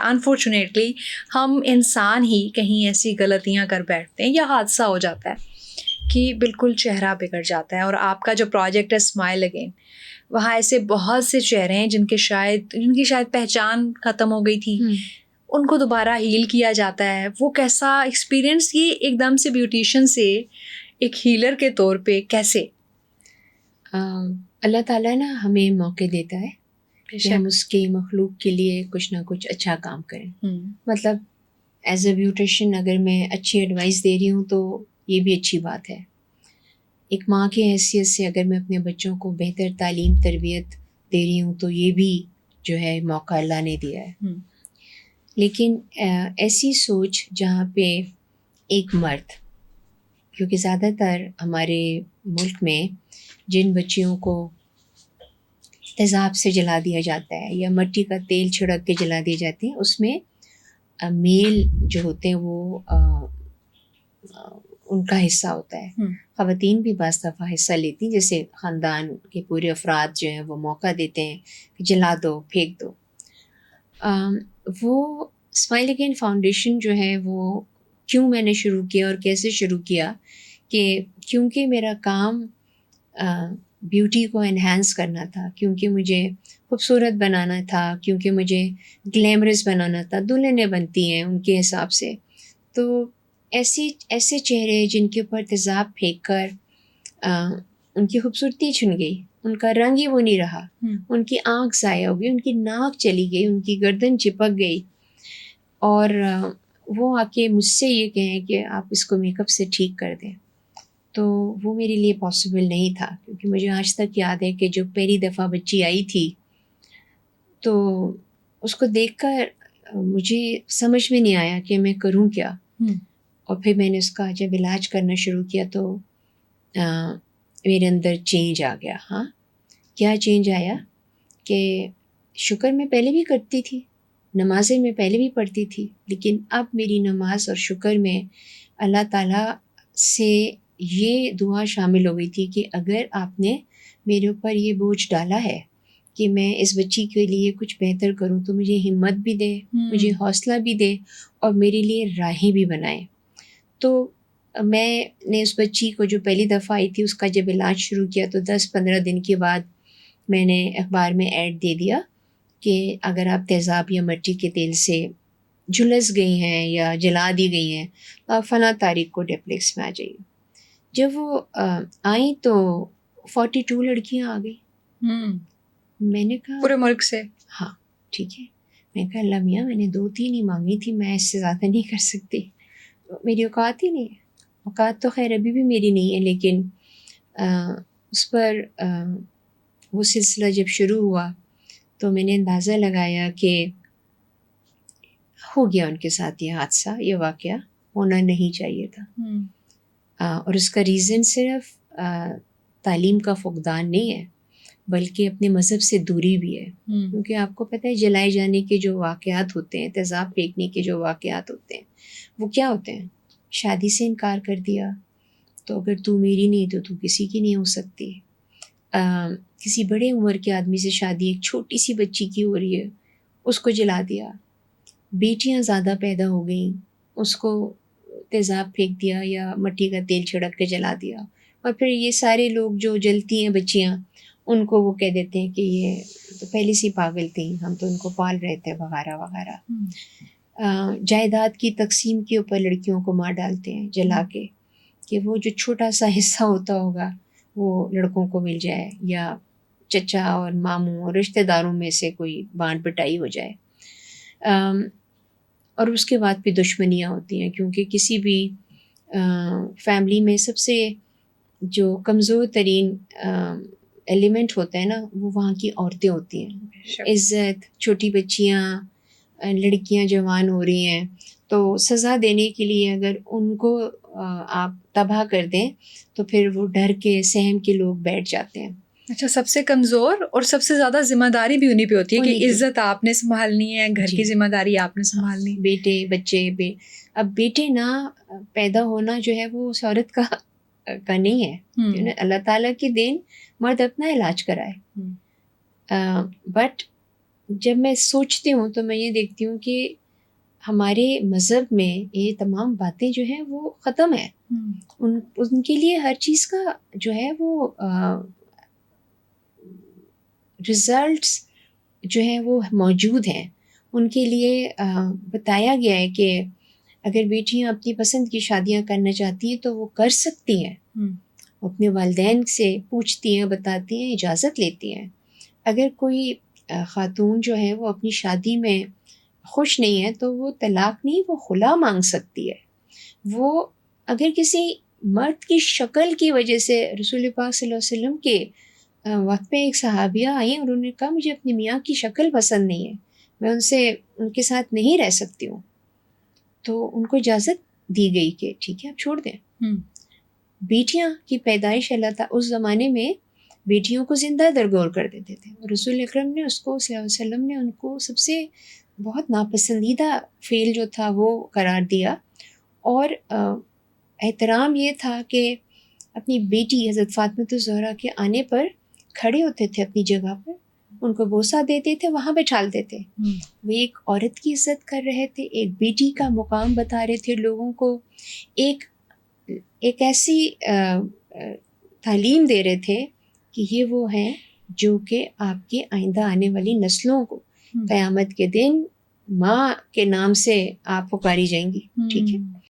Unfortunately ہم انسان ہی کہیں ایسی غلطیاں کر بیٹھتے ہیں یا حادثہ ہو جاتا ہے کہ بالکل چہرہ بگڑ جاتا ہے. اور آپ کا جو پروجیکٹ ہے اسمائل اگین، وہاں ایسے بہت سے چہرے ہیں جن کی شاید پہچان ختم ہو گئی تھی، ان کو دوبارہ ہیل کیا جاتا ہے. وہ کیسا ایکسپیرئنس یہ ایک دم سے بیوٹیشین سے ایک ہیلر کے طور پہ کیسے؟ اللہ تعالیٰ نا ہمیں موقع دیتا ہے کہ ہم اس کے مخلوق کے لیے کچھ نہ کچھ اچھا کام کریں. مطلب ایز اے بیوٹیشین اگر میں اچھی ایڈوائس دے رہی ہوں تو یہ بھی اچھی بات ہے. ایک ماں کی حیثیت سے اگر میں اپنے بچوں کو بہتر تعلیم تربیت دے رہی ہوں تو یہ بھی جو ہے موقع اللہ نے دیا ہے. لیکن ایسی سوچ جہاں پہ ایک مرد، کیونکہ زیادہ تر ہمارے ملک میں جن بچیوں کو تیزاب سے جلا دیا جاتا ہے یا مٹی کا تیل چھڑک کے جلا دیے جاتے ہیں، اس میں میل جو ہوتے ہیں وہ ان کا حصہ ہوتا ہے. خواتین بھی بعض دفعہ حصہ لیتی ہیں، جیسے خاندان کے پورے افراد جو ہیں وہ موقع دیتے ہیں کہ جلا دو، پھینک دو. وہ اسمائل اگین فاؤنڈیشن جو ہے وہ کیوں میں نے شروع کیا اور کیسے شروع کیا، کہ کیونکہ میرا کام بیوٹی کو انہینس کرنا تھا، کیونکہ مجھے خوبصورت بنانا تھا، کیونکہ مجھے گلیمرس بنانا تھا. دلہنیں بنتی ہیں ان کے حساب سے، تو ایسے چہرے جن کے اوپر تیزاب پھینک کر ان کی خوبصورتی چھن گئی، ان کا رنگ ہی وہ نہیں رہا، ان کی آنکھ ضائع ہو گئی، ان کی ناک چلی گئی، ان کی گردن چپک گئی، اور وہ آ کے مجھ سے یہ کہیں کہ آپ اس کو میک اپ سے ٹھیک کر دیں، تو وہ میرے لیے پاسبل نہیں تھا. کیونکہ مجھے آج تک یاد ہے کہ جو پہلی دفعہ بچی آئی تھی تو اس کو دیکھ کر مجھے سمجھ میں نہیں آیا کہ میں کروں کیا. اور پھر میں نے اس کا جب علاج کرنا شروع کیا تو میرے اندر چینج آ گیا. ہاں، کیا چینج آیا کہ شکر میں پہلے بھی کرتی تھی، نمازیں میں پہلے بھی پڑھتی تھی، لیکن اب میری نماز اور شکر میں اللہ تعالیٰ سے یہ دعا شامل ہو گئی تھی کہ اگر آپ نے میرے اوپر یہ بوجھ ڈالا ہے کہ میں اس بچی کے لیے کچھ بہتر کروں تو مجھے ہمت بھی دے، مجھے حوصلہ بھی دے، اور میرے لیے راہیں بھی بنائے. تو میں نے اس بچی کو جو پہلی دفعہ آئی تھی اس کا جب علاج شروع کیا تو 10-15 دن کے بعد میں نے اخبار میں ایڈ دے دیا کہ اگر آپ تیزاب یا مٹی کے تیل سے جھلس گئی ہیں یا جلا دی گئی ہیں تو آپ فلاں تاریخ کو ڈپلیکس میں آ جائیے. جب وہ آئیں تو 42 لڑکیاں آ گئی. میں نے کہا پورے ملک سے؟ ہاں ٹھیک ہے. میں نے کہا اللہ میاں میں نے 2-3 ہی مانگی تھی، میں اس سے زیادہ نہیں کر سکتی، میری اوقات ہی نہیں ہے. اوقات تو خیر ابھی بھی میری نہیں ہے، لیکن اس پر وہ سلسلہ جب شروع ہوا تو میں نے اندازہ لگایا کہ ہو گیا ان کے ساتھ یہ حادثہ، یہ واقعہ ہونا نہیں چاہیے تھا. اور اس کا ریزن صرف تعلیم کا فقدان نہیں ہے بلکہ اپنے مذہب سے دوری بھی ہے. کیونکہ آپ کو پتہ ہے جلائے جانے کے جو واقعات ہوتے ہیں، تیزاب پھینکنے کے جو واقعات ہوتے ہیں، وہ کیا ہوتے ہیں؟ شادی سے انکار کر دیا تو اگر تو میری نہیں تو کسی کی نہیں ہو سکتی. کسی بڑے عمر کے آدمی سے شادی ایک چھوٹی سی بچی کی ہو رہی ہے، اس کو جلا دیا. بیٹیاں زیادہ پیدا ہو گئیں، اس کو تیزاب پھینک دیا یا مٹی کا تیل چھڑک کے جلا دیا. اور پھر یہ سارے لوگ جو جلتی ہیں بچیاں، ان کو وہ کہہ دیتے ہیں کہ یہ تو پہلے سے پاگل تھیں، ہم تو ان کو پال رہے تھے وغیرہ وغیرہ. جائیداد کی تقسیم کے اوپر لڑکیوں کو مار ڈالتے ہیں جلا کے کہ وہ جو چھوٹا سا حصہ ہوتا ہوگا وہ لڑکوں کو مل جائے، یا چچا اور ماموں اور رشتہ داروں میں سے کوئی بانٹ بٹائی ہو جائے. اور اس کے بعد بھی دشمنیاں ہوتی ہیں، کیونکہ کسی بھی فیملی میں سب سے جو کمزور ترین ایلیمنٹ ہوتا ہے نا وہ وہاں کی عورتیں ہوتی ہیں. عزت، چھوٹی بچیاں، لڑکیاں جوان ہو رہی ہیں تو سزا دینے کے لیے اگر ان کو آپ تباہ کر دیں تو پھر وہ ڈر کے سہم کے لوگ بیٹھ جاتے ہیں. اچھا، سب سے کمزور اور سب سے زیادہ ذمہ داری بھی انہیں پہ ہوتی ہے کہ عزت آپ نے سنبھالنی ہے، گھر کی ذمہ داری آپ نے سنبھالنی. بیٹے بچے اب بیٹے نہ پیدا ہونا جو ہے وہ اس عورت کا نہیں ہے. اللہ تعالیٰ کی دین، مرد اپنا علاج کرائے. بٹ جب میں سوچتی ہوں تو میں یہ دیکھتی ہوں کہ ہمارے مذہب میں یہ تمام باتیں جو ہیں وہ ختم ہیں. ان کے لیے ہر چیز کا جو ہے وہ رزلٹس جو ہیں وہ موجود ہیں. ان کے لیے بتایا گیا ہے کہ اگر بیٹیاں اپنی پسند کی شادیاں کرنا چاہتی ہیں تو وہ کر سکتی ہیں. اپنے والدین سے پوچھتی ہیں، بتاتی ہیں، اجازت لیتی ہیں. اگر کوئی خاتون جو ہے وہ اپنی شادی میں خوش نہیں ہے تو وہ طلاق نہیں، وہ خلا مانگ سکتی ہے. وہ اگر کسی مرد کی شکل کی وجہ سے، رسول پاک صلی اللہ علیہ وسلم کے وقت میں ایک صحابیہ آئیں اور انہوں نے کہا مجھے اپنی میاں کی شکل پسند نہیں ہے، میں ان کے ساتھ نہیں رہ سکتی ہوں، تو ان کو اجازت دی گئی کہ ٹھیک ہے آپ چھوڑ دیں. بیٹیاں کی پیدائش اللہ تعالیٰ اس زمانے میں بیٹیوں کو زندہ درگور کر دیتے تھے. رسول اکرم نے اس کو صلی اللہ علیہ وسلم نے ان کو سب سے بہت ناپسندیدہ فعل جو تھا وہ قرار دیا، اور احترام یہ تھا کہ اپنی بیٹی حضرت فاطمہ الزہرا کے آنے پر کھڑے ہوتے تھے اپنی جگہ پر، ان کو بوسہ دیتے تھے، وہاں بٹھالتے تھے. وہ ایک عورت کی عزت کر رہے تھے، ایک بیٹی کا مقام بتا رہے تھے لوگوں کو، ایک ایسی تعلیم دے رہے تھے کہ یہ وہ ہیں جو کہ آپ کے آئندہ آنے والی نسلوں کو قیامت کے دن ماں کے نام سے آپ پکاری جائیں گی. ٹھیک ہے.